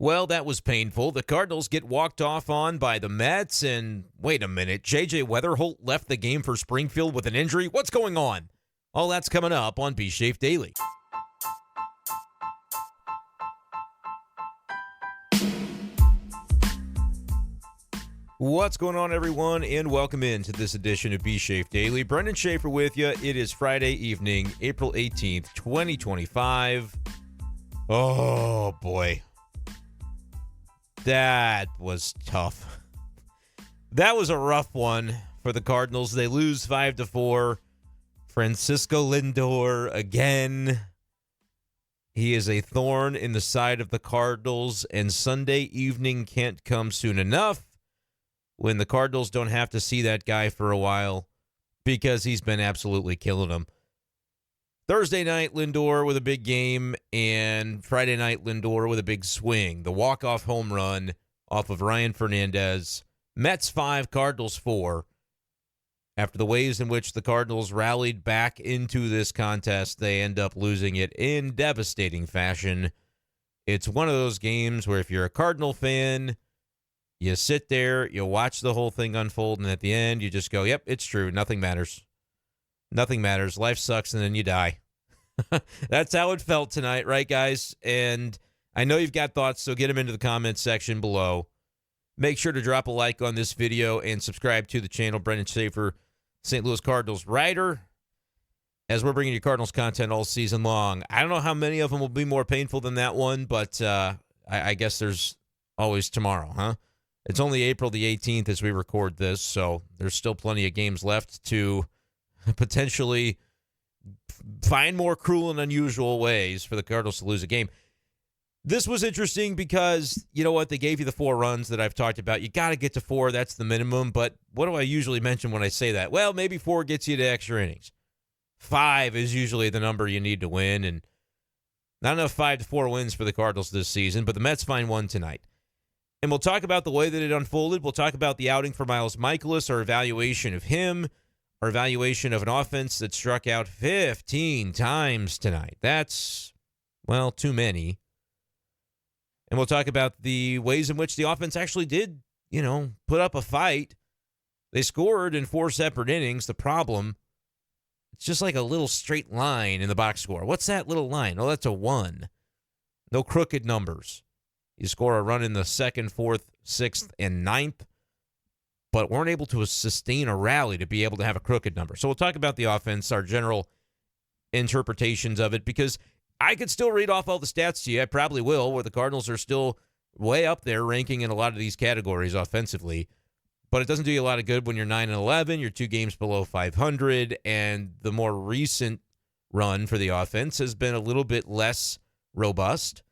Well, that was painful. The Cardinals get walked off on by the Mets, and wait a minute, J.J. Wetherholt left the game for Springfield with an injury? What's going on? All that's coming up on B-Schaeff Daily. What's going on, everyone, and welcome into this edition of B-Schaeff Daily. Brenden Schaeffer with you. It is Friday evening, April 18th, 2025. Oh, boy. That was tough. That was a rough one for the Cardinals. They lose 5-4. Francisco Lindor again. He is a thorn in the side of the Cardinals, and Sunday evening can't come soon enough when the Cardinals don't have to see that guy for a while because he's been absolutely killing them. Thursday night, Lindor with a big game, and Friday night, Lindor with a big swing. The walk-off home run off of Ryan Fernandez. Mets 5, Cardinals 4. After the ways in which the Cardinals rallied back into this contest, they end up losing it in devastating fashion. It's one of those games where if you're a Cardinal fan, you sit there, you watch the whole thing unfold, and at the end, you just go, yep, it's true. Nothing matters. Nothing matters. Life sucks, and then you die. That's how it felt tonight, right, guys? And I know you've got thoughts, so get them into the comments section below. Make sure to drop a like on this video and subscribe to the channel. Brenden Schaeffer, St. Louis Cardinals writer, as we're bringing you Cardinals content all season long. I don't know how many of them will be more painful than that one, but I guess there's always tomorrow, huh? It's only April the 18th as we record this, so there's still plenty of games left to potentially find more cruel and unusual ways for the Cardinals to lose a game. This was interesting because, you know what, they gave you the 4 runs that I've talked about. You got to get to 4. That's the minimum. But what do I usually mention when I say that? Well, maybe 4 gets you to extra innings. 5 is usually the number you need to win, and not enough 5-4 wins for the Cardinals this season, but the Mets find one tonight. And we'll talk about the way that it unfolded. We'll talk about the outing for Miles Mikolas, our evaluation of him, our evaluation of an offense that struck out 15 times tonight. That's, well, too many. And we'll talk about the ways in which the offense actually did, put up a fight. They scored in 4 separate innings. The problem, it's just like a little straight line in the box score. What's that little line? Oh, that's a 1. No crooked numbers. You score a run in the 2nd, 4th, 6th, and 9th, but weren't able to sustain a rally to be able to have a crooked number. So we'll talk about the offense, our general interpretations of it, because I could still read off all the stats to you. I probably will, where the Cardinals are still way up there ranking in a lot of these categories offensively, but it doesn't do you a lot of good when you're 9-11, you're 2 games below 500, and the more recent run for the offense has been a little bit less robust.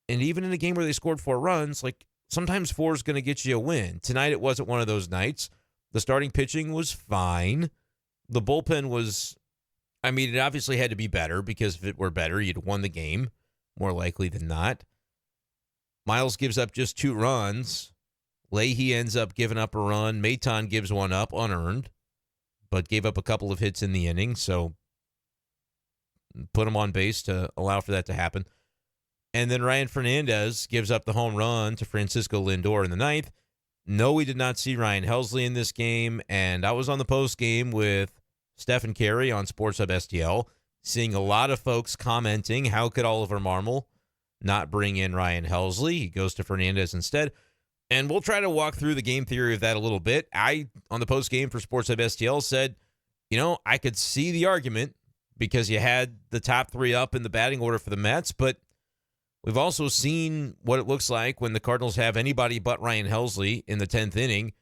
And even in a game where they scored 4 runs, sometimes 4 is going to get you a win. Tonight, it wasn't one of those nights. The starting pitching was fine. The bullpen was, it obviously had to be better, because if it were better, you'd have won the game, more likely than not. Miles gives up just 2 runs. Leahy ends up giving up a run. Maton gives one up, unearned, but gave up a couple of hits in the inning, so put him on base to allow for that to happen. And then Ryan Fernandez gives up the home run to Francisco Lindor in the 9th. No, we did not see Ryan Helsley in this game, and I was on the post game with Stephen Carey on Sports Hub STL, seeing a lot of folks commenting, how could Oliver Marmol not bring in Ryan Helsley? He goes to Fernandez instead. And we'll try to walk through the game theory of that a little bit. I, on the post game for Sports Hub STL, said, I could see the argument because you had the top 3 up in the batting order for the Mets, but we've also seen what it looks like when the Cardinals have anybody but Ryan Helsley in the 10th inning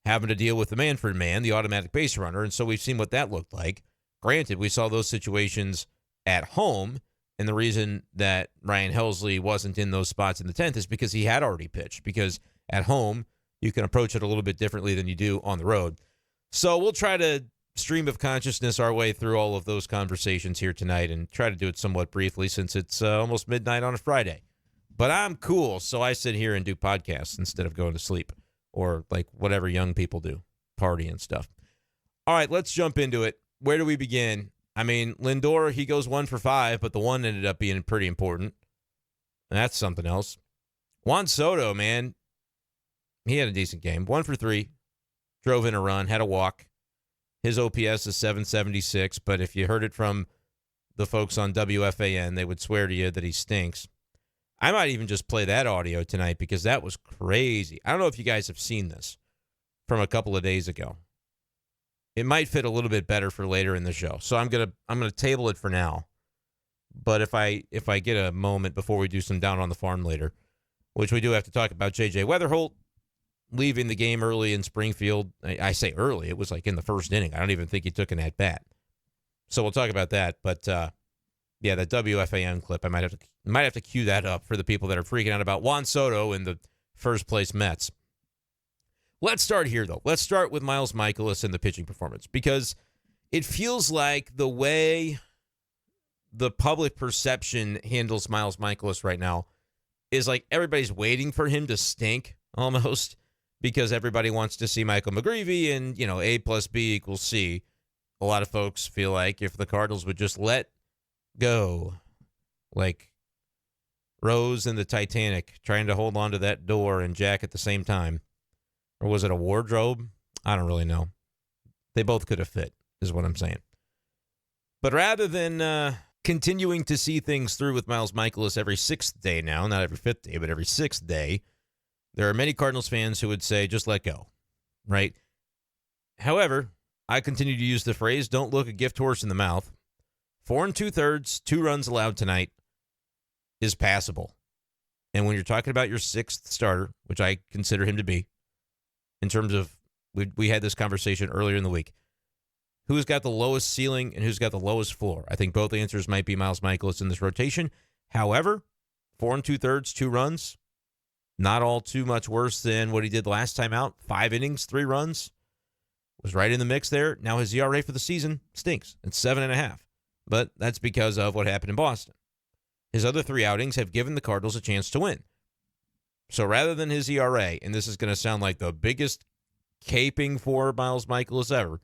having to deal with the Manfred man, the automatic base runner, and so we've seen what that looked like. Granted, we saw those situations at home, and the reason that Ryan Helsley wasn't in those spots in the 10th is because he had already pitched, because at home, you can approach it a little bit differently than you do on the road. So we'll try to stream of consciousness our way through all of those conversations here tonight and try to do it somewhat briefly since it's almost midnight on a Friday. But I'm cool, so I sit here and do podcasts instead of going to sleep or whatever young people do, party and stuff. All right, let's jump into it. Where do we begin? Lindor, he goes 1 for 5, but the 1 ended up being pretty important. And that's something else. Juan Soto, man, he had a decent game. 1 for 3, drove in a run, had a walk. His OPS is 776, but if you heard it from the folks on WFAN, they would swear to you that he stinks. I might even just play that audio tonight because that was crazy. I don't know if you guys have seen this from a couple of days ago. It might fit a little bit better for later in the show. So I'm gonna table it for now. But if I get a moment before we do some Down on the Farm later, which we do have to talk about J.J. Wetherholt leaving the game early in Springfield. I say early. It was like in the first inning. I don't even think he took an at-bat. So we'll talk about that. But, yeah, that WFAN clip, I might have to cue that up for the people that are freaking out about Juan Soto and the first-place Mets. Let's start here, though. Let's start with Miles Mikolas and the pitching performance because it feels like the way the public perception handles Miles Mikolas right now is like everybody's waiting for him to stink almost because everybody wants to see Michael McGreevy and, A plus B equals C. A lot of folks feel like if the Cardinals would just let go, like Rose and the Titanic trying to hold on to that door and Jack at the same time. Or was it a wardrobe? I don't really know. They both could have fit, is what I'm saying. But rather than continuing to see things through with Miles Mikolas every sixth day now, not every fifth day, but every sixth day, there are many Cardinals fans who would say, just let go, right? However, I continue to use the phrase, don't look a gift horse in the mouth. 4 2/3, 2 runs allowed tonight is passable. And when you're talking about your sixth starter, which I consider him to be, in terms of, we had this conversation earlier in the week, who's got the lowest ceiling and who's got the lowest floor? I think both answers might be Miles Mikolas in this rotation. However, 4 2/3, 2 runs, not all too much worse than what he did last time out. 5 innings, 3 runs. Was right in the mix there. Now his ERA for the season stinks. It's 7.5. But that's because of what happened in Boston. His other 3 outings have given the Cardinals a chance to win. So rather than his ERA, and this is going to sound like the biggest caping for Miles Mikolas ever,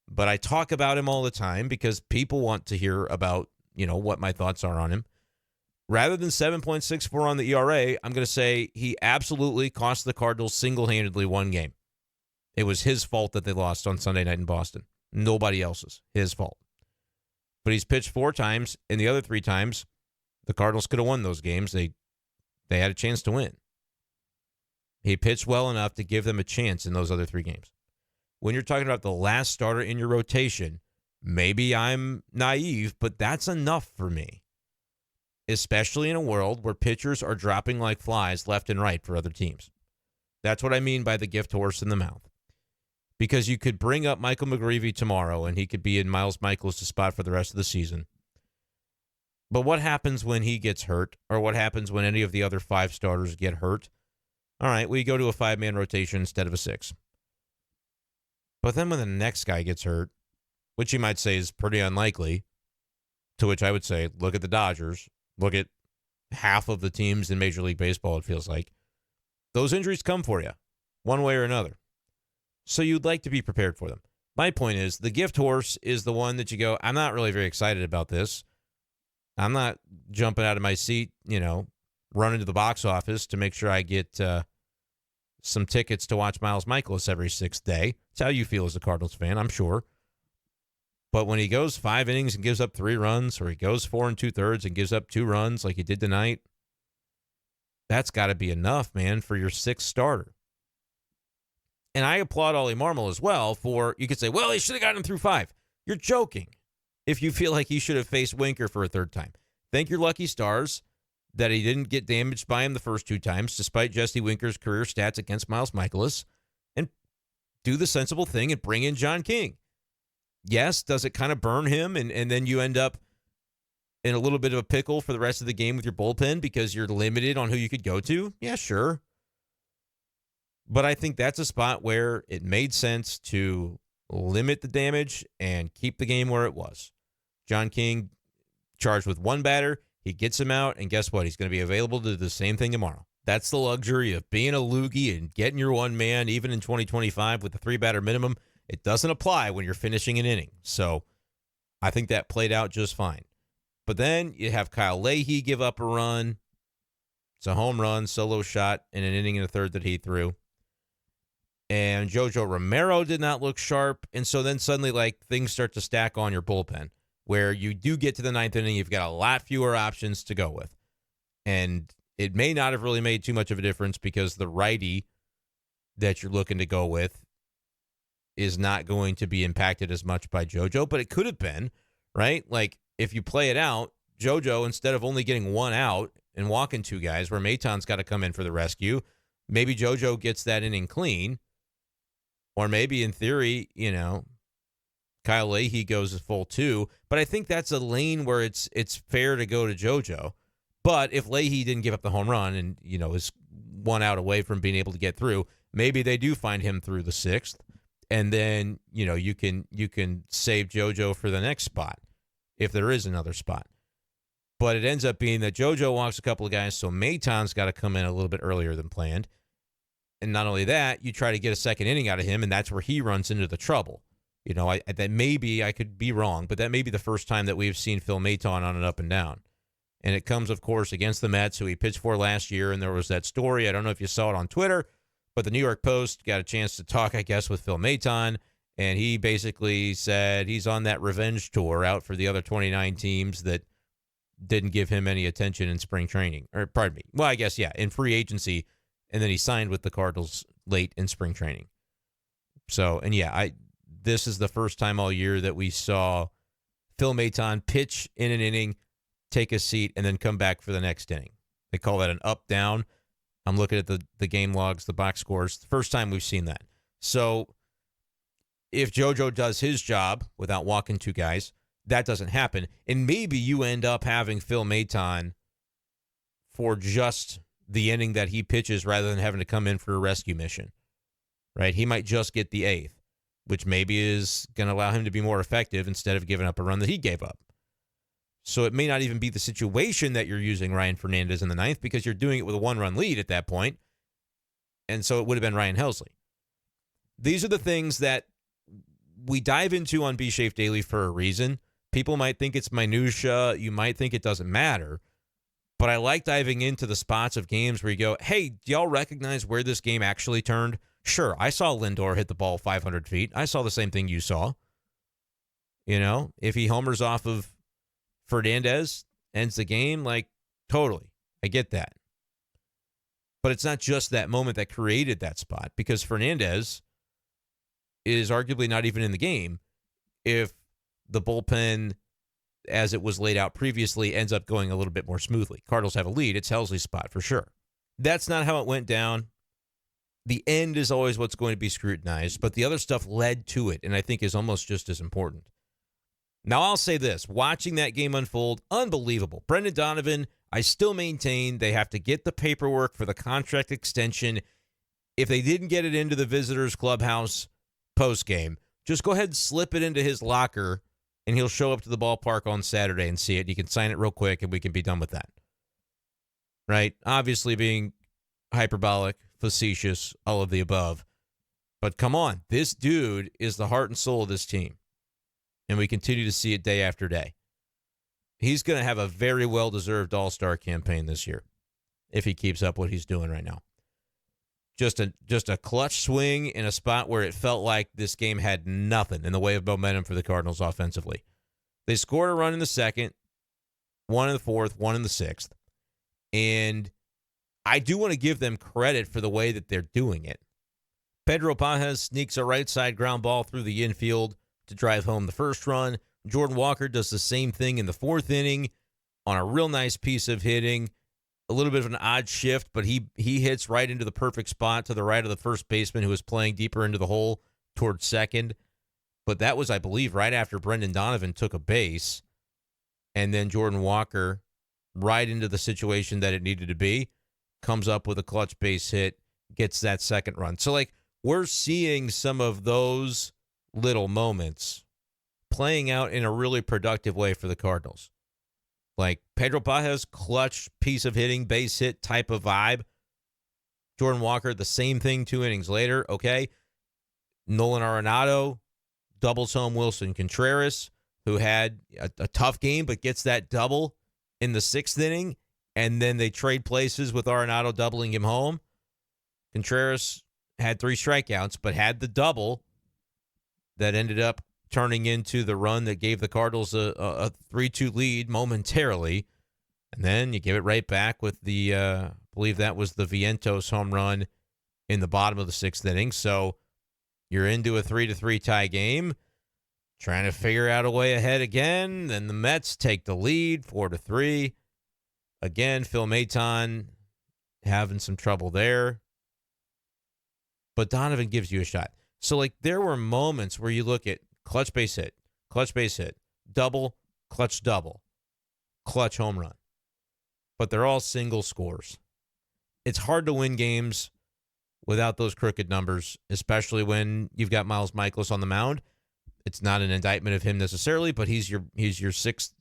but I talk about him all the time because people want to hear about, what my thoughts are on him. Rather than 7.64 on the ERA, I'm going to say he absolutely cost the Cardinals single-handedly one game. It was his fault that they lost on Sunday night in Boston. Nobody else's. His fault. But he's pitched 4 times, and the other 3 times, the Cardinals could have won those games. They had a chance to win. He pitched well enough to give them a chance in those other 3 games. When you're talking about the last starter in your rotation, maybe I'm naive, but that's enough for me. Especially in a world where pitchers are dropping like flies left and right for other teams. That's what I mean by the gift horse in the mouth. Because you could bring up Michael McGreevy tomorrow and he could be in Miles Mikolas' spot for the rest of the season. But what happens when he gets hurt, or what happens when any of the other 5 starters get hurt? All right, we go to a 5-man rotation instead of a 6. But then when the next guy gets hurt, which you might say is pretty unlikely, to which I would say, look at the Dodgers, look at half of the teams in Major League Baseball, it feels like. Those injuries come for you, one way or another. So you'd like to be prepared for them. My point is, the gift horse is the one that you go, I'm not really very excited about this. I'm not jumping out of my seat, running to the box office to make sure I get some tickets to watch Miles Mikolas every 6th day. It's how you feel as a Cardinals fan, I'm sure. But when he goes 5 innings and gives up 3 runs, or he goes 4 2/3 and gives up 2 runs like he did tonight, that's got to be enough, man, for your 6th starter. And I applaud Ollie Marmol as well for, you could say, well, he should have gotten him through 5. You're joking if you feel like he should have faced Winker for a 3rd time. Thank your lucky stars that he didn't get damaged by him the first 2 times, despite Jesse Winker's career stats against Miles Mikolas, and do the sensible thing and bring in John King. Yes, does it kind of burn him, and then you end up in a little bit of a pickle for the rest of the game with your bullpen because you're limited on who you could go to? Yeah, sure. But I think that's a spot where it made sense to limit the damage and keep the game where it was. John King charged with 1 batter. He gets him out, and guess what? He's going to be available to do the same thing tomorrow. That's the luxury of being a loogie and getting your 1 man, even in 2025 with the 3-batter minimum. It doesn't apply when you're finishing an inning. So I think that played out just fine. But then you have Kyle Leahy give up a run. It's a home run, solo shot in an inning and a third that he threw. And Jojo Romero did not look sharp. And so then suddenly, like, things start to stack on your bullpen, where you do get to the ninth inning, you've got a lot fewer options to go with. And it may not have really made too much of a difference because the righty that you're looking to go with is not going to be impacted as much by Jojo, but it could have been, right? Like, if you play it out, Jojo, instead of only getting one out and walking two guys, where Maton's got to come in for the rescue, maybe Jojo gets that inning clean. Or maybe in theory, Kyle Leahy goes full two. But I think that's a lane where it's fair to go to JoJo. But if Leahy didn't give up the home run and, is 1 out away from being able to get through, maybe they do find him through the 6th. And then, you can save JoJo for the next spot if there is another spot. But it ends up being that JoJo walks a couple of guys, so Maton's got to come in a little bit earlier than planned. And not only that, you try to get a second inning out of him, and that's where he runs into the trouble. That maybe I could be wrong, but that may be the first time that we've seen Phil Maton on an up and down. And it comes, of course, against the Mets, who he pitched for last year. And there was that story. I don't know if you saw it on Twitter, but the New York Post got a chance to talk, I guess, with Phil Maton. And he basically said he's on that revenge tour out for the other 29 teams that didn't give him any attention in spring training. Or, pardon me. Well, I guess, yeah, in free agency. And then he signed with the Cardinals late in spring training. So, and yeah, this is the first time all year that we saw Phil Maton pitch in an inning, take a seat, and then come back for the next inning. They call that an up-down. I'm looking at the game logs, the box scores. The first time we've seen that. So if JoJo does his job without walking two guys, that doesn't happen. And maybe you end up having Phil Maton for just the inning that he pitches rather than having to come in for a rescue mission, right? He might just get the 8th, which maybe is going to allow him to be more effective instead of giving up a run that he gave up. So it may not even be the situation that you're using Ryan Fernandez in the 9th because you're doing it with a 1-run lead at that point. And so it would have been Ryan Helsley. These are the things that we dive into on b-schaeff Daily for a reason. People might think it's minutia. You might think it doesn't matter. But I like diving into the spots of games where you go, hey, do y'all recognize where this game actually turned? Sure, I saw Lindor hit the ball 500 feet. I saw the same thing you saw. If he homers off of Fernandez, ends the game, totally. I get that. But it's not just that moment that created that spot because Fernandez is arguably not even in the game if the bullpen, as it was laid out previously, ends up going a little bit more smoothly. Cardinals have a lead. It's Helsley's spot for sure. That's not how it went down. The end is always what's going to be scrutinized, but the other stuff led to it, and I think is almost just as important. Now, I'll say this. Watching that game unfold, unbelievable. Brendan Donovan, I still maintain they have to get the paperwork for the contract extension. If they didn't get it into the visitors' clubhouse postgame, just go ahead and slip it into his locker, and he'll show up to the ballpark on Saturday and see it. He can sign it real quick, and we can be done with that. Right? Obviously being hyperbolic, facetious, all of the above. But come on, this dude is the heart and soul of this team. And we continue to see it day after day. He's going to have a very well-deserved all-star campaign this year if he keeps up what he's doing right now. Just a clutch swing in a spot where it felt like this game had nothing in the way of momentum for the Cardinals offensively. They scored a run in the 2nd, one in the 4th, one in the 6th. And I do want to give them credit for the way that they're doing it. Pedro Pages sneaks a right side ground ball through the infield to drive home the first run. Jordan Walker does the same thing in the 4th inning on a real nice piece of hitting. A little bit of an odd shift, but he hits right into the perfect spot to the right of the first baseman who was playing deeper into the hole towards second. But that was, I believe, right after Brendan Donovan took a base. And then Jordan Walker, right into the situation that it needed to be, comes up with a clutch base hit, gets that second run. So, we're seeing some of those little moments playing out in a really productive way for the Cardinals. Pedro Pages, clutch piece of hitting, base hit type of vibe. Jordan Walker, the same thing 2 innings later, okay? Nolan Arenado doubles home Wilson Contreras, who had a tough game but gets that double in the 6th inning. and then they trade places with Arenado doubling him home. Contreras had 3 strikeouts, but had the double that ended up turning into the run that gave the Cardinals a 3-2 lead momentarily. And then you give it right back with the, I believe that was the Vientos home run in the bottom of the 6th inning. So you're into a 3-3 tie game, trying to figure out a way ahead again. Then the Mets take the lead, 4-3. Again, Phil Maton having some trouble there. But Donovan gives you a shot. So, like, there were moments where you look at clutch base hit, double, clutch home run. But they're all single scores. It's hard to win games without those crooked numbers, especially when you've got Miles Mikolas on the mound. It's not an indictment of him necessarily, but he's your 5th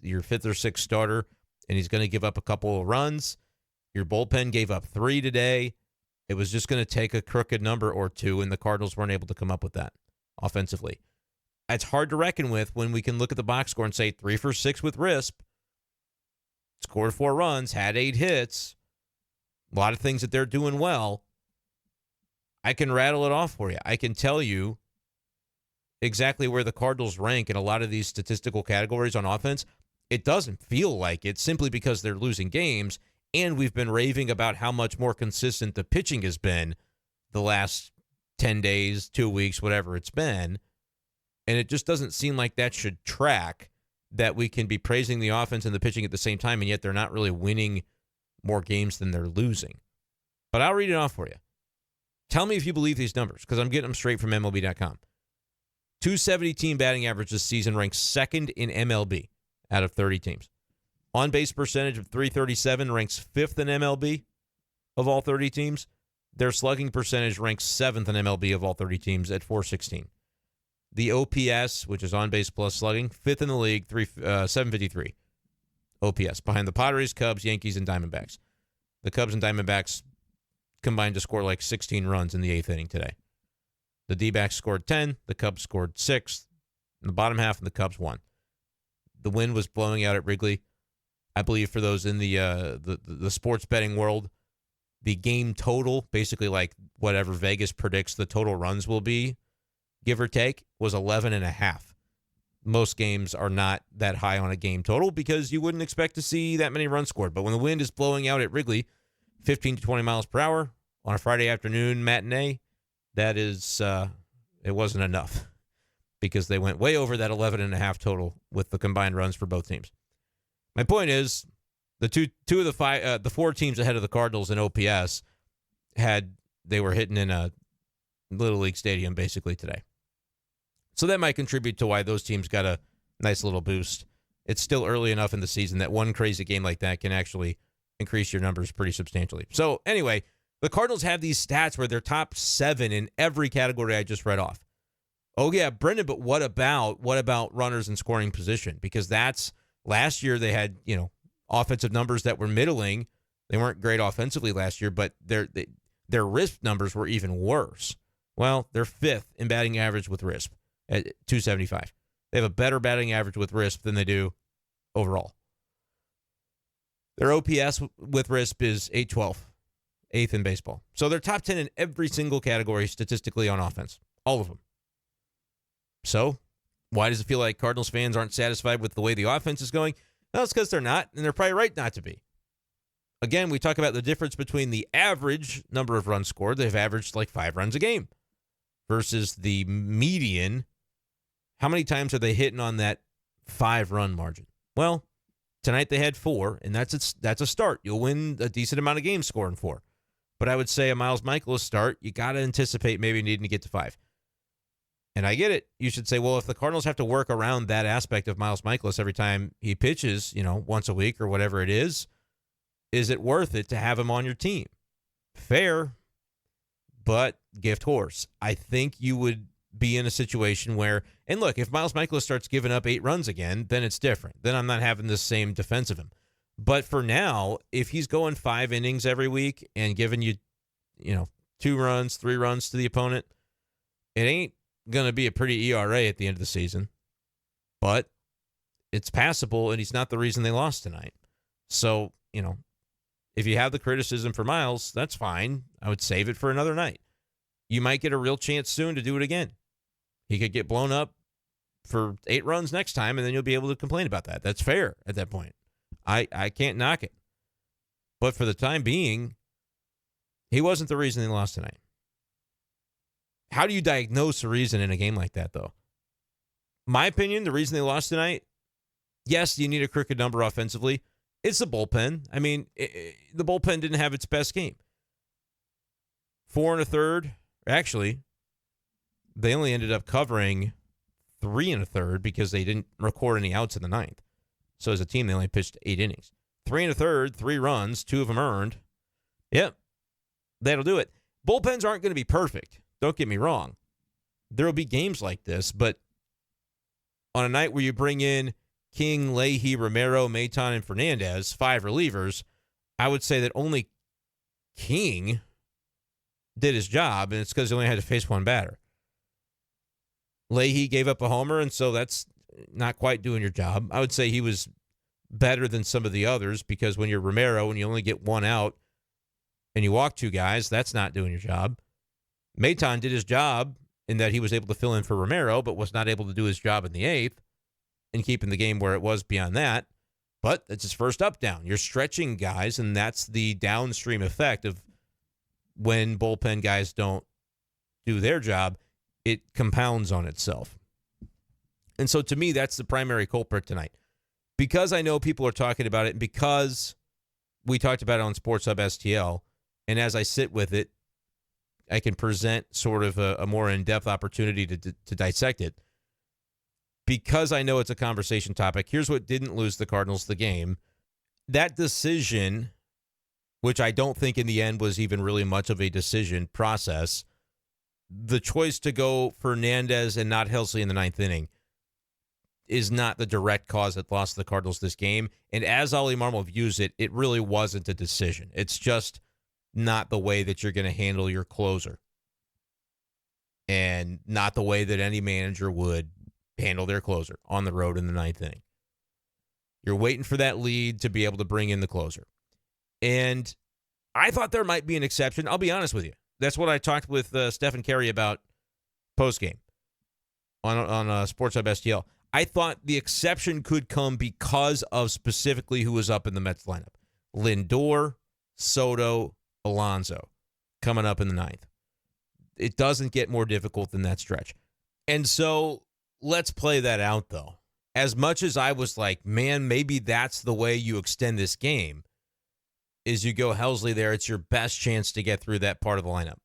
or 6th starter, and he's going to give up a couple of runs. Your bullpen gave up 3 today. It was just going to take a crooked number or 2, and the Cardinals weren't able to come up with that offensively. It's hard to reckon with when we can look at the box score and say 3 for 6 with Risp, scored 4 runs, had 8 hits, a lot of things that they're doing well. I can rattle it off for you. I can tell you exactly where the Cardinals rank in a lot of these statistical categories on offense. It doesn't feel like it simply because they're losing games, and we've been raving about how much more consistent the pitching has been the last 10 days, 2 weeks, whatever it's been. And it just doesn't seem like that should track, that we can be praising the offense and the pitching at the same time, and yet they're not really winning more games than they're losing. But I'll read it off for you. Tell me if you believe these numbers, because I'm getting them straight from MLB.com. 270 team batting average this season, ranks 2nd in MLB out of 30 teams. On-base percentage of .337, ranks 5th in MLB of all 30 teams. Their slugging percentage ranks 7th in MLB of all 30 teams at .416. The OPS, which is on-base plus slugging, 5th in the league, 753 OPS, behind the Padres, Cubs, Yankees, and Diamondbacks. The Cubs and Diamondbacks combined to score like 16 runs in the 8th inning today. The D-backs scored 10, the Cubs scored 6, in the bottom half, and the Cubs won. The wind was blowing out at Wrigley. I believe for those in the sports betting world, the game total, basically like whatever Vegas predicts the total runs will be, give or take, was 11.5. Most games are not that high on a game total because you wouldn't expect to see that many runs scored. But when the wind is blowing out at Wrigley, 15 to 20 miles per hour on a Friday afternoon matinee, that is, it wasn't enough because they went way over that 11.5 total with the combined runs for both teams. My point is, the two of the 4 teams ahead of the Cardinals in OPS they were hitting in a Little League stadium basically today. So that might contribute to why those teams got a nice little boost. It's still early enough in the season that one crazy game like that can actually increase your numbers pretty substantially. So anyway, the Cardinals have these stats where they're top 7 in every category I just read off. Oh yeah, Brendan, but what about runners in scoring position? Because that's last year they had, offensive numbers that were middling. They weren't great offensively last year, but their RISP numbers were even worse. Well, they're 5th in batting average with RISP at 275. They have a better batting average with RISP than they do overall. Their OPS with RISP is 812, 8th in baseball. So they're top 10 in every single category statistically on offense, all of them. So why does it feel like Cardinals fans aren't satisfied with the way the offense is going? No, it's because they're not, and they're probably right not to be. Again, we talk about the difference between the average number of runs scored. They've averaged like 5 runs a game versus the median. How many times are they hitting on that 5-run margin? Well, tonight they had 4, and that's a start. You'll win a decent amount of games scoring 4. But I would say a Miles Mikolas start, you got to anticipate maybe needing to get to 5. And I get it. You should say, well, if the Cardinals have to work around that aspect of Miles Mikolas every time he pitches, once a week or whatever it is it worth it to have him on your team? Fair, but gift horse. I think you would be in a situation where, and look, if Miles Mikolas starts giving up 8 runs again, then it's different. Then I'm not having the same defense of him. But for now, if he's going 5 innings every week and giving you, 2 runs, 3 runs to the opponent, it ain't going to be a pretty ERA at the end of the season. But it's passable, and he's not the reason they lost tonight. So, If you have the criticism for Miles, that's fine. I would save it for another night. You might get a real chance soon to do it again. He could get blown up for 8 runs next time, and then you'll be able to complain about that. That's fair at that point. I can't knock it. But for the time being, he wasn't the reason they lost tonight. How do you diagnose a reason in a game like that, though? My opinion, the reason they lost tonight, yes, you need a crooked number offensively. It's the bullpen. I mean, the bullpen didn't have its best game. 4 1/3. Actually, they only ended up covering 3 1/3 because they didn't record any outs in the ninth. So as a team, they only pitched 8 innings. 3 1/3, 3 runs, 2 of them earned. Yep, that'll do it. Bullpens aren't going to be perfect. Don't get me wrong. There will be games like this, but on a night where you bring in King, Leahy, Romero, Maton, and Fernandez, 5 relievers, I would say that only King did his job, and it's because he only had to face 1 batter. Leahy gave up a homer, and so that's not quite doing your job. I would say he was better than some of the others because when you're Romero and you only get 1 out and you walk 2 guys, that's not doing your job. Maton did his job in that he was able to fill in for Romero, but was not able to do his job in the 8th and keeping the game where it was beyond that. But it's his first up down. You're stretching guys, and that's the downstream effect of when bullpen guys don't do their job. It compounds on itself. And so to me, that's the primary culprit tonight. Because I know people are talking about it, and because we talked about it on Sports Hub STL, and as I sit with it, I can present sort of a more in-depth opportunity to dissect it. Because I know it's a conversation topic, here's what didn't lose the Cardinals the game. That decision, which I don't think in the end was even really much of a decision process, the choice to go Fernandez and not Helsley in the 9th inning is not the direct cause that lost the Cardinals this game. And as Ollie Marmol views it, it really wasn't a decision. It's just not the way that you're going to handle your closer. And not the way that any manager would handle their closer on the road in the 9th inning. You're waiting for that lead to be able to bring in the closer. And I thought there might be an exception. I'll be honest with you. That's what I talked with Stephen Carey about postgame on Sports Hub STL. I thought the exception could come because of specifically who was up in the Mets lineup. Lindor, Soto, Alonso coming up in the 9th. It doesn't get more difficult than that stretch. And so let's play that out, though. As much as I was like, man, maybe that's the way you extend this game, is you go Helsley there. It's your best chance to get through that part of the lineup.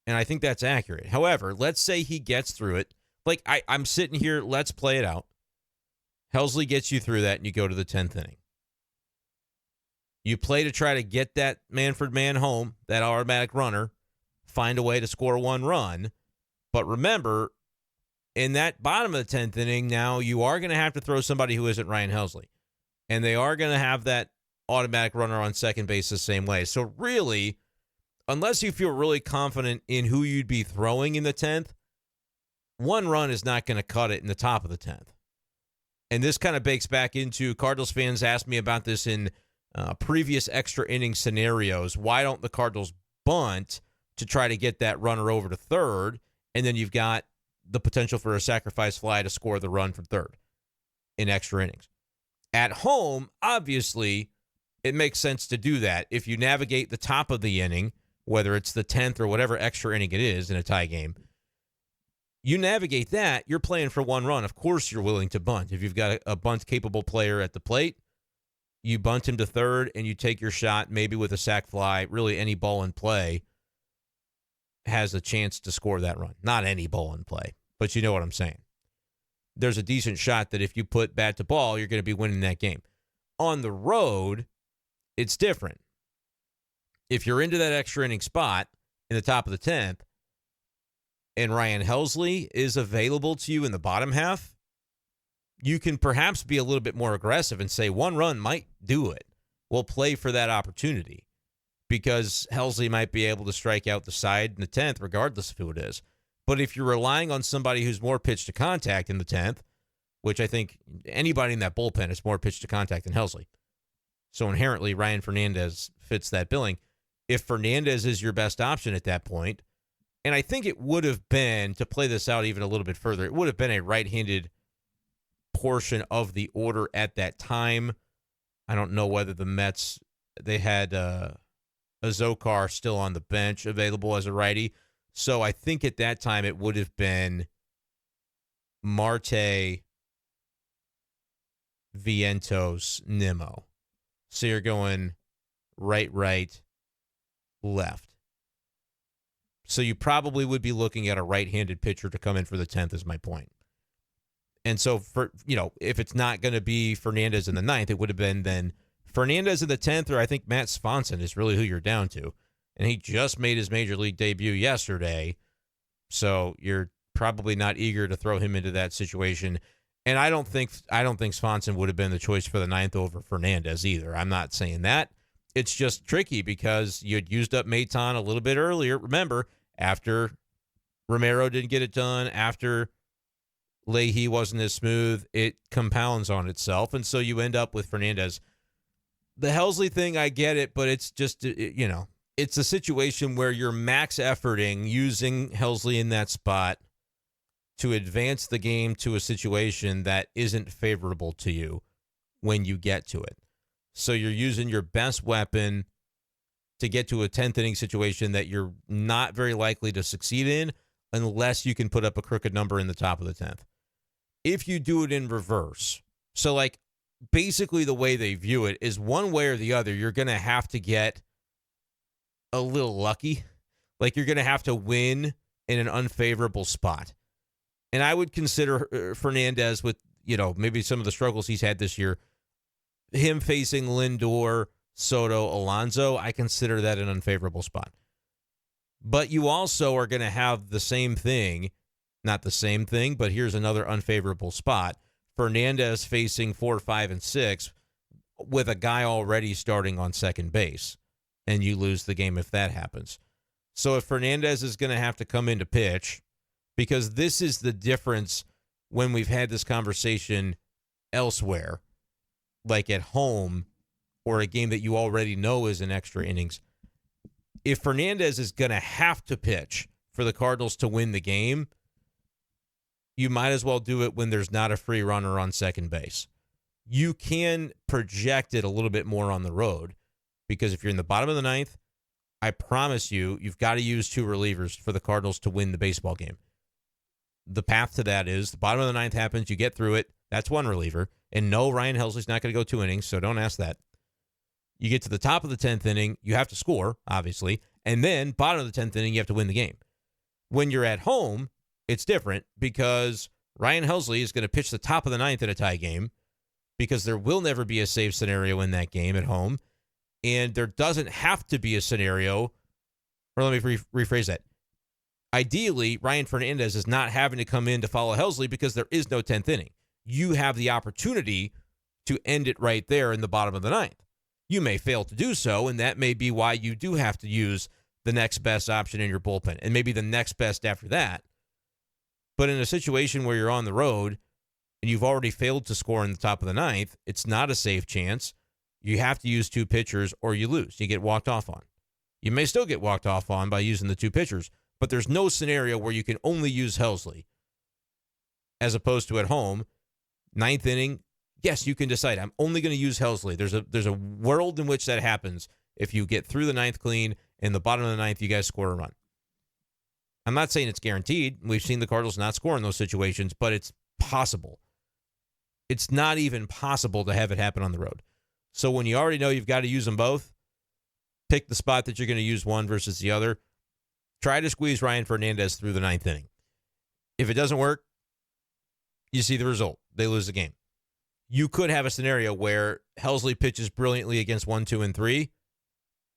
And I think that's accurate. However, let's say he gets through it. Like, I'm sitting here, let's play it out. Helsley gets you through that, and you go to the 10th inning. You play to try to get that Manfred man home, that automatic runner, find a way to score 1 run. But remember, in that bottom of the 10th inning, now you are going to have to throw somebody who isn't Ryan Helsley. And they are going to have that automatic runner on second base the same way. So really, unless you feel really confident in who you'd be throwing in the 10th, 1 run is not going to cut it in the top of the 10th. And this kind of bakes back into Cardinals fans asked me about this in previous extra inning scenarios. Why don't the Cardinals bunt to try to get that runner over to third? And then you've got the potential for a sacrifice fly to score the run from third in extra innings. At home, obviously, it makes sense to do that. If you navigate the top of the inning, whether it's the 10th or whatever extra inning it is in a tie game, you navigate that, you're playing for 1 run. Of course you're willing to bunt. If you've got a bunt-capable player at the plate, you bunt him to third and you take your shot, maybe with a sac fly. Really, any ball in play has a chance to score that run. Not any ball in play, but you know what I'm saying. There's a decent shot that if you put bat to ball, you're going to be winning that game. On the road, it's different. If you're into that extra inning spot in the top of the 10th, and Ryan Helsley is available to you in the bottom half, you can perhaps be a little bit more aggressive and say 1 run might do it. We'll play for that opportunity because Helsley might be able to strike out the side in the 10th regardless of who it is. But if you're relying on somebody who's more pitch to contact in the 10th, which I think anybody in that bullpen is more pitch to contact than Helsley. So inherently, Ryan Fernandez fits that billing. If Fernandez is your best option at that point, and I think it would have been, to play this out even a little bit further, it would have been a right-handed portion of the order at that time. I don't know whether the Mets, they had a Zokar still on the bench available as a righty. So I think at that time it would have been Marte, Vientos, Nimmo. So you're going right, left. So you probably would be looking at a right-handed pitcher to come in for the 10th, is my point. And so, for if it's not going to be Fernandez in the 9th, it would have been then Fernandez in the 10th, or I think Matt Swanson is really who you're down to. And he just made his major league debut yesterday. So you're probably not eager to throw him into that situation. And I don't think Swanson would have been the choice for the 9th over Fernandez either. I'm not saying that. It's just tricky because you had used up Maton a little bit earlier. Remember, after Romero didn't get it done, after Leahy wasn't as smooth, it compounds on itself. And so you end up with Fernandez. The Helsley thing, I get it, but it's just, it's a situation where you're max efforting using Helsley in that spot to advance the game to a situation that isn't favorable to you when you get to it. So you're using your best weapon to get to a 10th inning situation that you're not very likely to succeed in unless you can put up a crooked number in the top of the 10th. If you do it in reverse, so like basically the way they view it is one way or the other, you're going to have to get a little lucky. Like you're going to have to win in an unfavorable spot. And I would consider Fernandez with, maybe some of the struggles he's had this year, him facing Lindor, Soto, Alonso, I consider that an unfavorable spot. But you also are going to have the same thing, not the same thing, but here's another unfavorable spot. Fernandez facing 4, 5, and 6 with a guy already starting on second base, and you lose the game if that happens. So if Fernandez is going to have to come in to pitch, because this is the difference when we've had this conversation elsewhere, like at home or a game that you already know is in extra innings. If Fernandez is going to have to pitch for the Cardinals to win the game, you might as well do it when there's not a free runner on second base. You can project it a little bit more on the road because if you're in the bottom of the 9th, I promise you've got to use 2 relievers for the Cardinals to win the baseball game. The path to that is the bottom of the 9th happens, you get through it, that's 1 reliever. And no, Ryan Helsley's not going to go 2 innings, so don't ask that. You get to the top of the 10th inning, you have to score, obviously. And then bottom of the 10th inning, you have to win the game. When you're at home, it's different because Ryan Helsley is going to pitch the top of the 9th in a tie game because there will never be a save scenario in that game at home. And there doesn't have to be a scenario, or let me rephrase that. Ideally, Ryan Fernandez is not having to come in to follow Helsley because there is no 10th inning. You have the opportunity to end it right there in the bottom of the 9th. You may fail to do so, and that may be why you do have to use the next best option in your bullpen, and maybe the next best after that. But in a situation where you're on the road and you've already failed to score in the top of the 9th, it's not a safe chance. You have to use 2 pitchers or you lose. You get walked off on. You may still get walked off on by using the 2 pitchers, but there's no scenario where you can only use Helsley as opposed to at home. 9th inning, yes, you can decide, I'm only going to use Helsley. There's a world in which that happens if you get through the 9th clean and the bottom of the 9th, you guys score a run. I'm not saying it's guaranteed. We've seen the Cardinals not score in those situations, but it's possible. It's not even possible to have it happen on the road. So when you already know you've got to use them both, pick the spot that you're going to use one versus the other. Try to squeeze Ryan Fernandez through the 9th inning. If it doesn't work, you see the result. They lose the game. You could have a scenario where Helsley pitches brilliantly against 1, 2, and 3,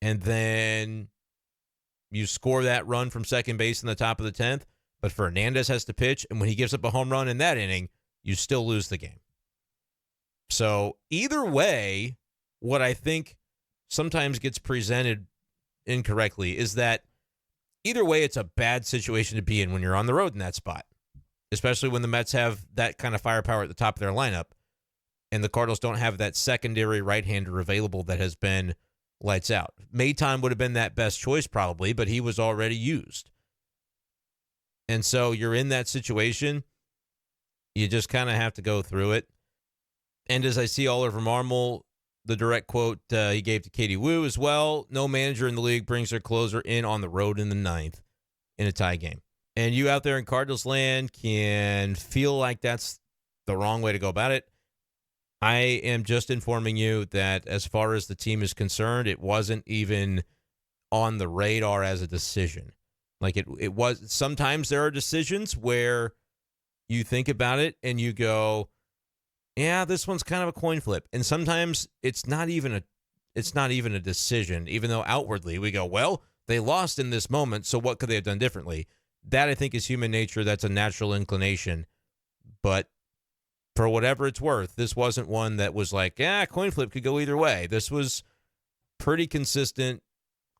and then you score that run from second base in the top of the 10th, but Fernandez has to pitch, and when he gives up a home run in that inning, you still lose the game. So either way, what I think sometimes gets presented incorrectly is that either way, it's a bad situation to be in when you're on the road in that spot, especially when the Mets have that kind of firepower at the top of their lineup. And the Cardinals don't have that secondary right-hander available that has been lights out. Maton would have been that best choice probably, but he was already used. And so you're in that situation. You just kind of have to go through it. And as I see Oliver Marmol, the direct quote he gave to Katie Woo as well, no manager in the league brings their closer in on the road in the ninth in a tie game. And you out there in Cardinals land can feel like that's the wrong way to go about it. I am just informing you that as far as the team is concerned, it wasn't even on the radar as a decision. Like it was. Sometimes there are decisions where you think about it and you go, yeah, this one's kind of a coin flip. And sometimes it's not even a decision, even though outwardly we go, well, they lost in this moment, so what could they have done differently? That, I think, is human nature. That's a natural inclination. But for whatever it's worth, this wasn't one that was like, coin flip could go either way. This was pretty consistent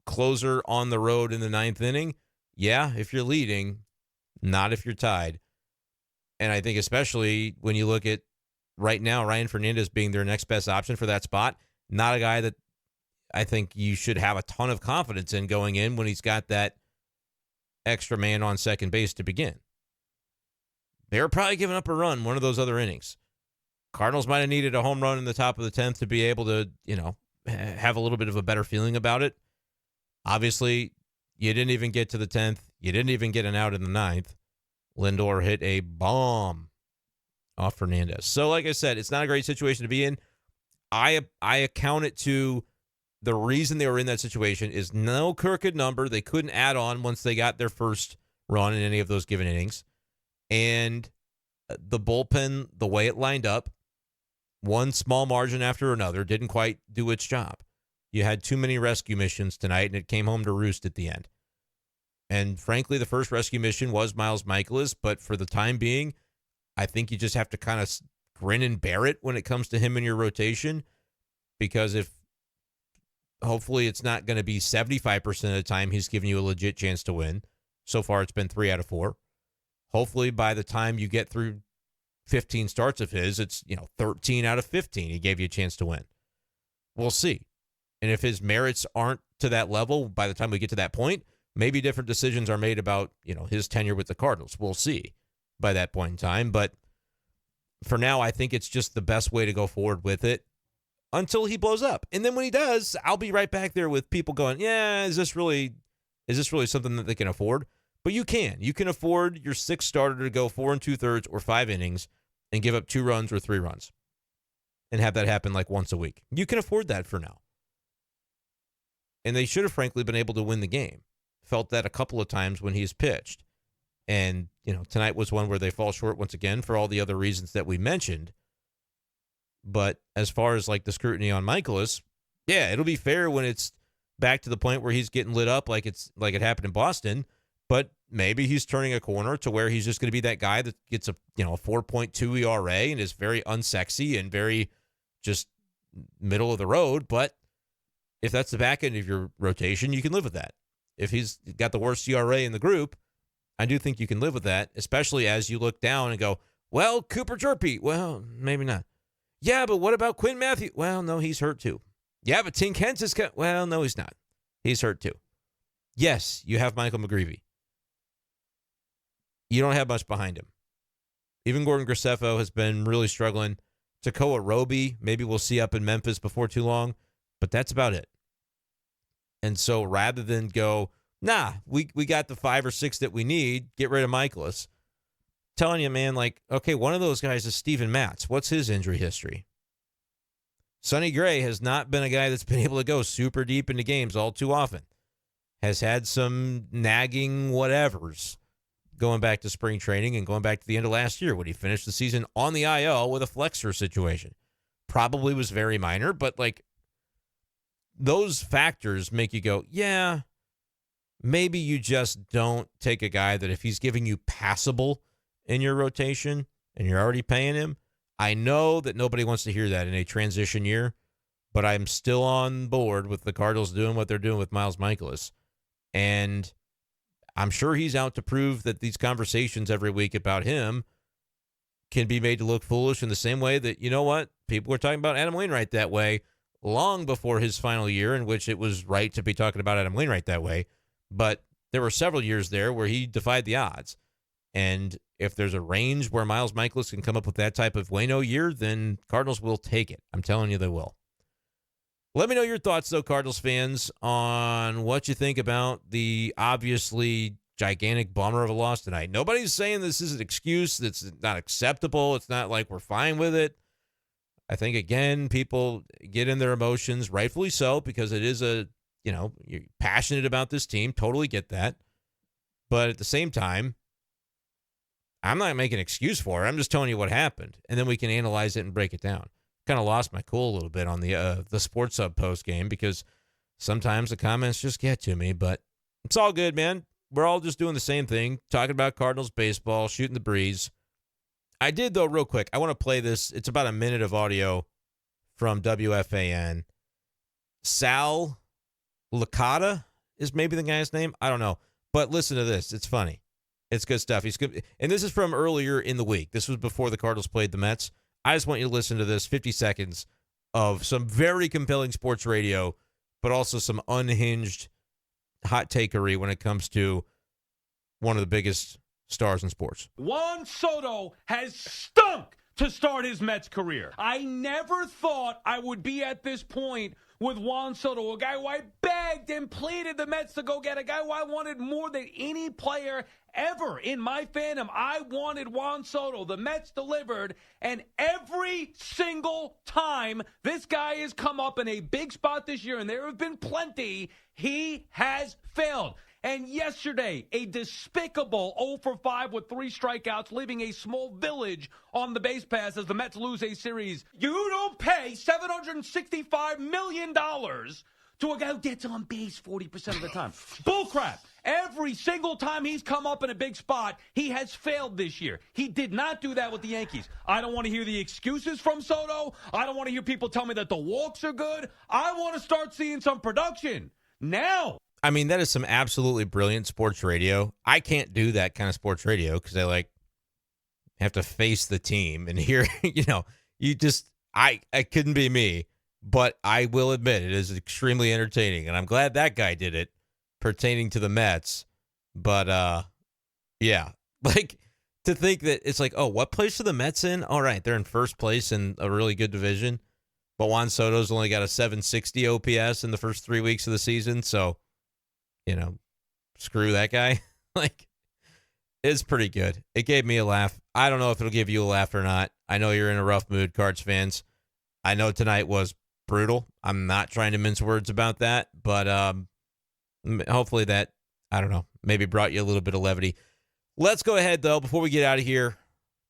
closer on the road in the ninth inning. Yeah, if you're leading, not if you're tied. And I think especially when you look at right now, Ryan Fernandez being their next best option for that spot, not a guy that I think you should have a ton of confidence in going in when he's got that extra man on second base to begin. They were probably giving up a run one of those other innings. Cardinals might have needed a home run in the top of the 10th to be able to, have a little bit of a better feeling about it. Obviously, you didn't even get to the 10th. You didn't even get an out in the ninth. Lindor hit a bomb off Fernandez. So, like I said, it's not a great situation to be in. I account it to the reason they were in that situation is no crooked number. They couldn't add on once they got their first run in any of those given innings. And the bullpen, the way it lined up, one small margin after another, didn't quite do its job. You had too many rescue missions tonight, and it came home to roost at the end. And frankly, the first rescue mission was Miles Mikolas, but for the time being, I think you just have to kind of grin and bear it when it comes to him in your rotation, because if hopefully it's not going to be 75% of the time he's giving you a legit chance to win. So far, it's been 3 out of 4. Hopefully, by the time you get through 15 starts of his, it's 13 out of 15 he gave you a chance to win. We'll see. And if his merits aren't to that level by the time we get to that point, maybe different decisions are made about his tenure with the Cardinals. We'll see by that point in time. But for now, I think it's just the best way to go forward with it until he blows up. And then when he does, I'll be right back there with people going, yeah, is this really something that they can afford? But you can afford your sixth starter to go 4 2/3 or 5 innings and give up 2 runs or 3 runs and have that happen like once a week. You can afford that for now. And they should have, frankly, been able to win the game. Felt that a couple of times when he's pitched. And, tonight was one where they fall short once again for all the other reasons that we mentioned. But as far as like the scrutiny on Mikolas, yeah, it'll be fair when it's back to the point where he's getting lit up like it happened in Boston. But maybe he's turning a corner to where he's just going to be that guy that gets a 4.2 ERA and is very unsexy and very just middle of the road. But if that's the back end of your rotation, you can live with that. If he's got the worst ERA in the group, I do think you can live with that, especially as you look down and go, well, Cooper Jerpy. Well, maybe not. Yeah, but what about Quinn Matthews? Well, no, he's hurt too. Yeah, but Tink Hence is well, no, he's not. He's hurt too. Yes, you have Michael McGreevy. You don't have much behind him. Even Gordon Graceffo has been really struggling. Tekoa Roby, maybe we'll see up in Memphis before too long, but that's about it. And so rather than go, we got the 5 or 6 that we need, get rid of Mikolas. Telling you, man, okay, one of those guys is Steven Matz. What's his injury history? Sonny Gray has not been a guy that's been able to go super deep into games all too often. Has had some nagging whatevers going back to spring training and going back to the end of last year when he finished the season on the IL with a flexor situation. Probably was very minor, but those factors make you go, yeah, maybe you just don't take a guy that if he's giving you passable in your rotation and you're already paying him. I know that nobody wants to hear that in a transition year, but I'm still on board with the Cardinals doing what they're doing with Miles Mikolas. And I'm sure he's out to prove that these conversations every week about him can be made to look foolish in the same way that, people were talking about Adam Wainwright that way long before his final year, in which it was right to be talking about Adam Wainwright that way. But there were several years there where he defied the odds. And if there's a range where Miles Mikolas can come up with that type of Waino year, then Cardinals will take it. I'm telling you they will. Let me know your thoughts, though, Cardinals fans, on what you think about the obviously gigantic bummer of a loss tonight. Nobody's saying this is an excuse that's not acceptable. It's not like we're fine with it. I think, again, people get in their emotions, rightfully so, because it is you're passionate about this team. Totally get that. But at the same time, I'm not making an excuse for it. I'm just telling you what happened, and then we can analyze it and break it down. Kind of lost my cool a little bit on the Sports Hub post game because sometimes the comments just get to me, but it's all good, man. We're all just doing the same thing, talking about Cardinals baseball, shooting the breeze. I did, though, real quick. I want to play this. It's about a minute of audio from WFAN. Sal Licata is maybe the guy's name. I don't know. But listen to this. It's funny. It's good stuff. He's good. And this is from earlier in the week. This was before the Cardinals played the Mets. I just want you to listen to this 50 seconds of some very compelling sports radio, but also some unhinged hot takery when it comes to one of the biggest stars in sports. Juan Soto has stunk to start his Mets career. I never thought I would be at this point with Juan Soto, a guy who I begged and pleaded the Mets to go get, a guy who I wanted more than any player ever in my fandom. I wanted Juan Soto. The Mets delivered, and every single time this guy has come up in a big spot this year, and there have been plenty, he has failed. And yesterday, a despicable 0 for 5 with 3 strikeouts, leaving a small village on the base pass as the Mets lose a series. You don't pay $765 million to a guy who gets on base 40% of the time. Bullcrap. Every single time he's come up in a big spot, he has failed this year. He did not do that with the Yankees. I don't want to hear the excuses from Soto. I don't want to hear people tell me that the walks are good. I want to start seeing some production now. I mean, that is some absolutely brilliant sports radio. I can't do that kind of sports radio because I have to face the team and hear, I couldn't be me, but I will admit it is extremely entertaining. And I'm glad that guy did it pertaining to the Mets. But yeah, to think that it's like, oh, what place are the Mets in? All right, they're in first place in a really good division. But Juan Soto's only got a 760 OPS in the first 3 weeks of the season. So, screw that guy. It's pretty good. It gave me a laugh. I don't know if it'll give you a laugh or not. I know you're in a rough mood, Cards fans. I know tonight was brutal. I'm not trying to mince words about that, but hopefully that, I don't know, maybe brought you a little bit of levity. Let's go ahead, though, before we get out of here,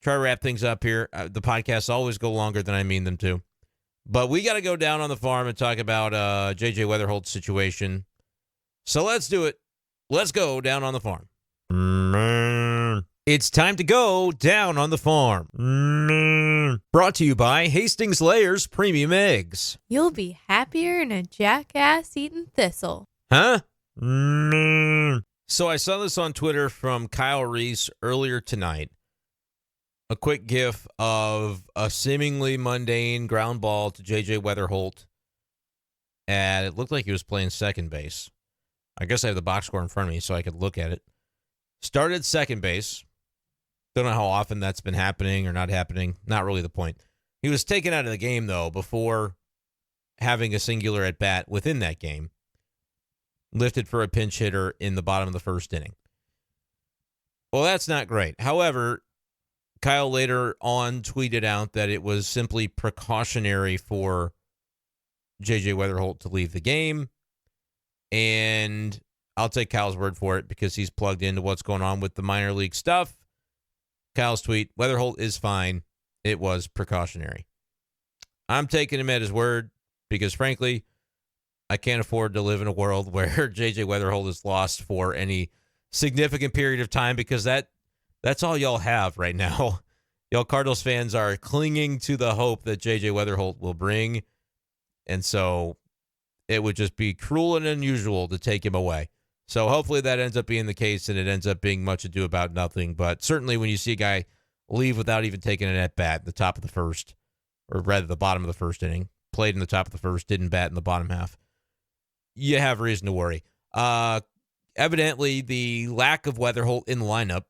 try to wrap things up here. The podcasts always go longer than I mean them to. But we got to go down on the farm and talk about J.J. Wetherholt's situation. So let's do it. Let's go down on the farm. It's time to go down on the farm. Brought to you by Hastings Layers Premium Eggs. You'll be happier than a jackass eating thistle. Huh? So I saw this on Twitter from Kyle Reese earlier tonight. A quick gif of a seemingly mundane ground ball to J.J. Wetherholt. And it looked like he was playing second base. I guess I have the box score in front of me so I could look at it. Started second base. Don't know how often that's been happening or not happening. Not really the point. He was taken out of the game, though, before having a singular at-bat within that game. Lifted for a pinch hitter in the bottom of the first inning. Well, that's not great. However, Kyle later on tweeted out that it was simply precautionary for J.J. Wetherholt to leave the game. And I'll take Kyle's word for it because he's plugged into what's going on with the minor league stuff. Kyle's tweet, Wetherholt is fine. It was precautionary. I'm taking him at his word because, frankly, I can't afford to live in a world where J.J. Wetherholt is lost for any significant period of time because that's all y'all have right now. Y'all Cardinals fans are clinging to the hope that J.J. Wetherholt will bring. And so it would just be cruel and unusual to take him away. So hopefully that ends up being the case and it ends up being much ado about nothing. But certainly when you see a guy leave without even taking an at-bat at the top of the first, or rather the bottom of the first inning, played in the top of the first, didn't bat in the bottom half, you have reason to worry. Evidently, the lack of Wetherholt in the lineup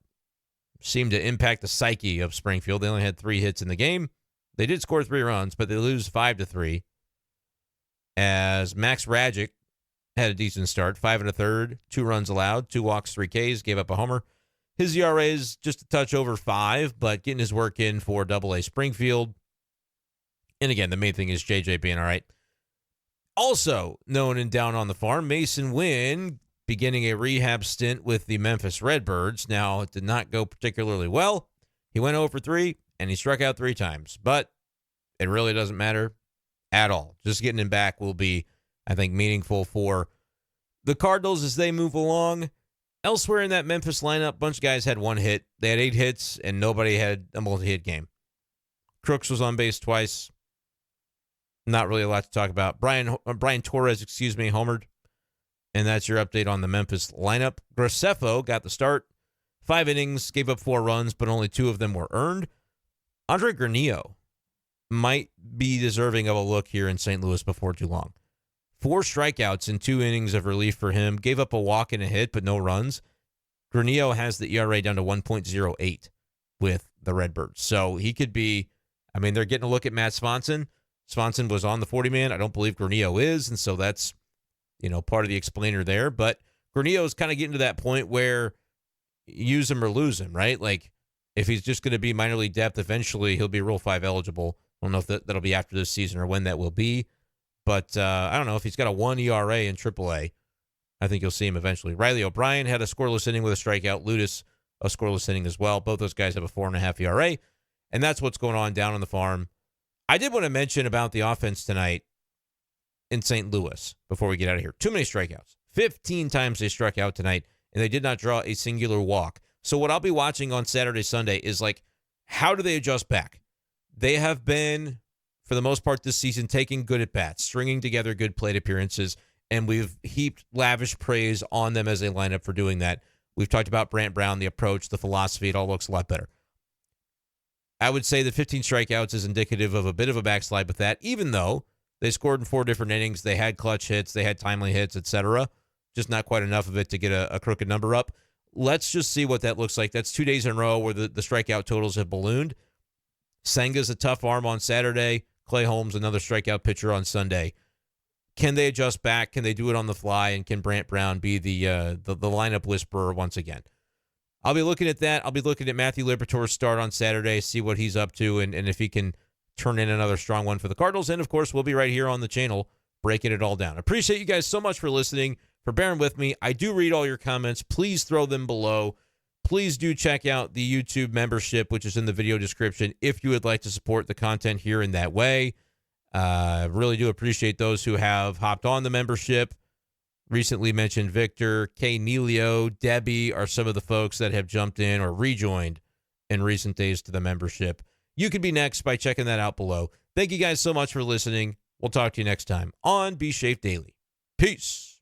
seemed to impact the psyche of Springfield. They only had 3 hits in the game. They did score 3 runs, but they lose 5-3. As Max Radjic had a decent start, 5 1/3, 2 runs allowed, 2 walks, 3 Ks, gave up a homer. His ERA is just a touch over 5, but getting his work in for Double-A Springfield. And again, the main thing is JJ being all right. Also known and down on the farm, Mason Wynn beginning a rehab stint with the Memphis Redbirds. Now, it did not go particularly well. He went 0 for 3, and he struck out 3 times. But it really doesn't matter at all. Just getting him back will be, I think, meaningful for the Cardinals as they move along. Elsewhere in that Memphis lineup, a bunch of guys had 1 hit. They had 8 hits, and nobody had a multi-hit game. Crooks was on base twice. Not really a lot to talk about. Brian Torres, homered. And that's your update on the Memphis lineup. Graceffo got the start. 5 innings, gave up 4 runs, but only 2 of them were earned. Andre Granillo might be deserving of a look here in St. Louis before too long. 4 strikeouts in 2 innings of relief for him. Gave up a walk and a hit, but no runs. Granillo has the ERA down to 1.08 with the Redbirds. So he could be, they're getting a look at Matt Swanson. Swanson was on the 40-man. I don't believe Granillo is, and so that's, part of the explainer there. But Granillo is kind of getting to that point where use him or lose him, right? Like, if he's just going to be minor league depth, eventually he'll be Rule 5 eligible. I don't know if that'll be after this season or when that will be. But I don't know. If he's got a 1 ERA in AAA, I think you'll see him eventually. Riley O'Brien had a scoreless inning with a strikeout. Ludus, a scoreless inning as well. Both those guys have a 4.5 ERA. And that's what's going on down on the farm. I did want to mention about the offense tonight in St. Louis before we get out of here. Too many strikeouts. 15 times they struck out tonight, and they did not draw a singular walk. So what I'll be watching on Saturday, Sunday is how do they adjust back? They have been, for the most part this season, taking good at-bats, stringing together good plate appearances, and we've heaped lavish praise on them as a lineup for doing that. We've talked about Brant Brown, the approach, the philosophy. It all looks a lot better. I would say that 15 strikeouts is indicative of a bit of a backslide with that, even though they scored in 4 different innings. They had clutch hits. They had timely hits, etc. Just not quite enough of it to get a crooked number up. Let's just see what that looks like. That's 2 days in a row where the strikeout totals have ballooned. Senga's a tough arm on Saturday. Clay Holmes, another strikeout pitcher on Sunday. Can they adjust back? Can they do it on the fly? And can Brant Brown be the lineup whisperer once again? I'll be looking at that. I'll be looking at Matthew Liberatore's start on Saturday, see what he's up to, and if he can turn in another strong one for the Cardinals. And, of course, we'll be right here on the channel breaking it all down. Appreciate you guys so much for listening, for bearing with me. I do read all your comments. Please throw them below. Please do check out the YouTube membership, which is in the video description, if you would like to support the content here in that way. Really do appreciate those who have hopped on the membership. Recently mentioned Victor, Kay Neilio, Debbie are some of the folks that have jumped in or rejoined in recent days to the membership. You could be next by checking that out below. Thank you guys so much for listening. We'll talk to you next time on b-schaeff Daily. Peace.